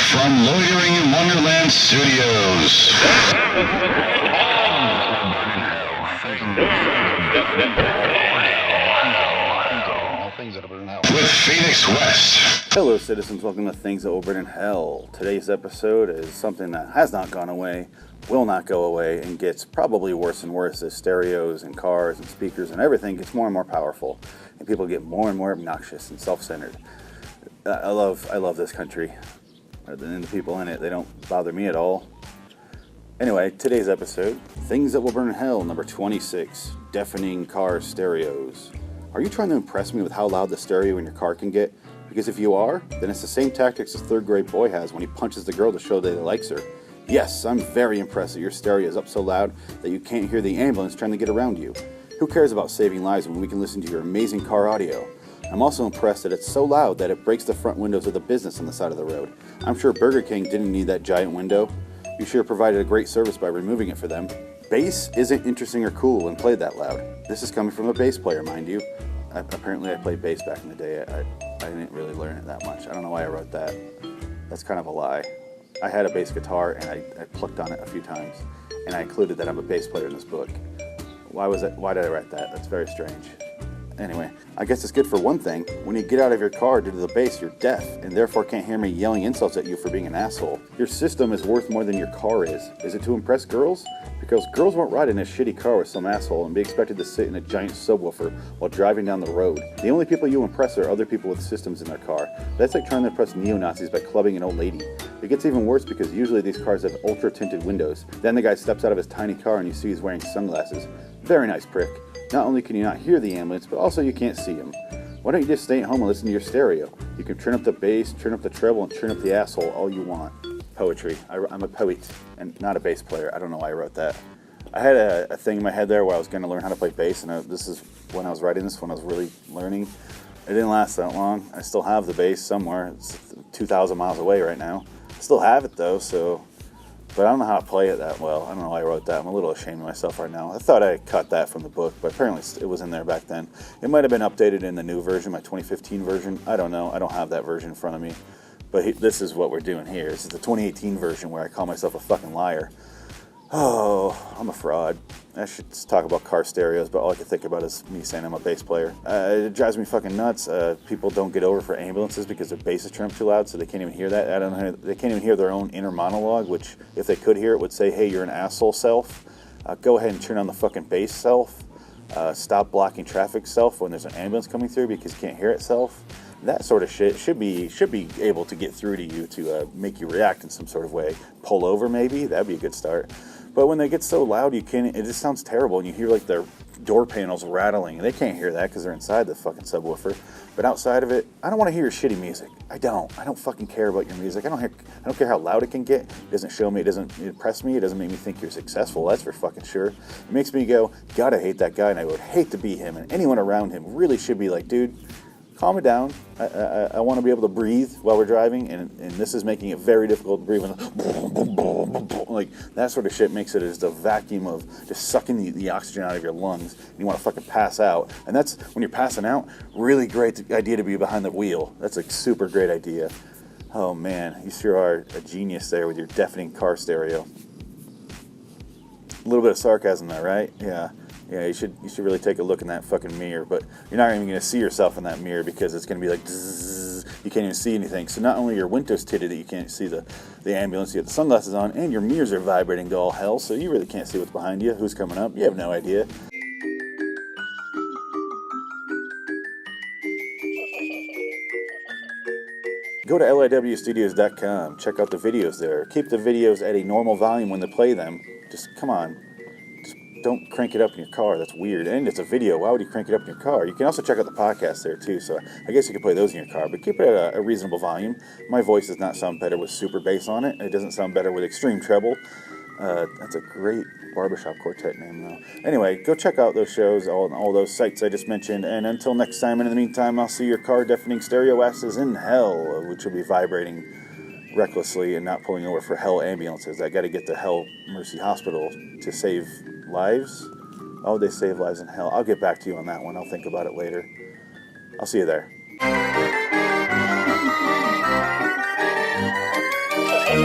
from Loitering in Wonderland Studios. With Phoenix West. Hello citizens, welcome to Things That Will Burn in Hell. Today's episode is something that has not gone away, will not go away, and gets probably worse and worse as stereos and cars and speakers and everything gets more and more powerful, and people get more and more obnoxious and self-centered. I love this country, and the people in it. They don't bother me at all. Anyway, today's episode, Things That Will Burn in Hell, number 26, Deafening Car Stereos. Are you trying to impress me with how loud the stereo in your car can get? Because if you are, then it's the same tactics as third grade boy has when he punches the girl to show that he likes her. Yes, I'm very impressed that your stereo is up so loud that you can't hear the ambulance trying to get around you. Who cares about saving lives when we can listen to your amazing car audio? I'm also impressed that it's so loud that it breaks the front windows of the business on the side of the road. I'm sure Burger King didn't need that giant window. You sure provided a great service by removing it for them. Bass isn't interesting or cool when played that loud. This is coming from a bass player, mind you. Apparently I played bass back in the day. I didn't really learn it that much. I don't know why I wrote that. That's kind of a lie. I had a bass guitar and I plucked on it a few times. And I included that I'm a bass player in this book. Why did I write that? That's very strange. Anyway, I guess it's good for one thing. When you get out of your car due to the bass, you're deaf, and therefore can't hear me yelling insults at you for being an asshole. Your system is worth more than your car is. Is it to impress girls? Because girls won't ride in a shitty car with some asshole and be expected to sit in a giant subwoofer while driving down the road. The only people you impress are other people with systems in their car. That's like trying to impress neo-Nazis by clubbing an old lady. It gets even worse because usually these cars have ultra-tinted windows. Then the guy steps out of his tiny car and you see he's wearing sunglasses. Very nice prick. Not only can you not hear the ambulance, but also you can't see him. Why don't you just stay at home and listen to your stereo? You can turn up the bass, turn up the treble, and turn up the asshole all you want. Poetry. I'm a poet and not a bass player. I don't know why I wrote that. I had a thing in my head there where I was going to learn how to play bass, and this is when I was writing this, when I was really learning. It didn't last that long. I still have the bass somewhere. It's 2,000 miles away right now. I still have it though, but I don't know how to play it that well. I don't know why I wrote that. I'm a little ashamed of myself right now. I thought I cut that from the book, but apparently it was in there back then. It might have been updated in the new version, my 2015 version. I don't know. I don't have that version in front of me. But this is what we're doing here. This is the 2018 version where I call myself a fucking liar. Oh, I'm a fraud. I should just talk about car stereos, but all I can think about is me saying I'm a bass player. It drives me fucking nuts. People don't get over for ambulances because their bass is turned up too loud, so they can't even hear that. They can't even hear their own inner monologue, which, if they could hear it, would say, hey, you're an asshole self. Go ahead and turn on the fucking bass self. Stop blocking traffic self when there's an ambulance coming through because you can't hear it self. That sort of shit should be able to get through to you to make you react in some sort of way. Pull over, maybe. That'd be a good start. But when they get so loud, it just sounds terrible, and you hear like their door panels rattling, and they can't hear that because they're inside the fucking subwoofer. But outside of it, I don't want to hear your shitty music. I don't fucking care about your music. I don't care how loud it can get. It doesn't show me. It doesn't impress me. It doesn't make me think you're successful. That's for fucking sure. It makes me go, God, I hate that guy, and I would hate to be him. And anyone around him really should be like, dude, calm it down. I want to be able to breathe while we're driving, and this is making it very difficult to breathe. Like, that sort of shit makes it just a vacuum of just sucking the oxygen out of your lungs, and you want to fucking pass out. And that's, when you're passing out, really great idea to be behind the wheel. That's a super great idea. Oh man, you sure are a genius there with your deafening car stereo. A little bit of sarcasm there, right? Yeah, you should really take a look in that fucking mirror, but you're not even going to see yourself in that mirror because it's going to be like, zzz, you can't even see anything. So not only are your windows tinted that you can't see the ambulance, you have the sunglasses on, and your mirrors are vibrating to all hell, so you really can't see what's behind you, who's coming up, you have no idea. Go to liwstudios.com, check out the videos there. Keep the videos at a normal volume when they play them. Just, come on. Don't crank it up in your car. That's weird. And it's a video. Why would you crank it up in your car? You can also check out the podcast there, too. So I guess you can play those in your car. But keep it at a reasonable volume. My voice does not sound better with super bass on it. It doesn't sound better with extreme treble. That's a great barbershop quartet name, though. Anyway, go check out those shows, all those sites I just mentioned. And until next time, and in the meantime, I'll see your car deafening stereo asses in hell, which will be vibrating recklessly and not pulling over for hell ambulances. I got to get to Hell Mercy Hospital to save lives. Oh, they save lives in hell. I'll get back to you on that one. I'll think about it later. I'll see you there.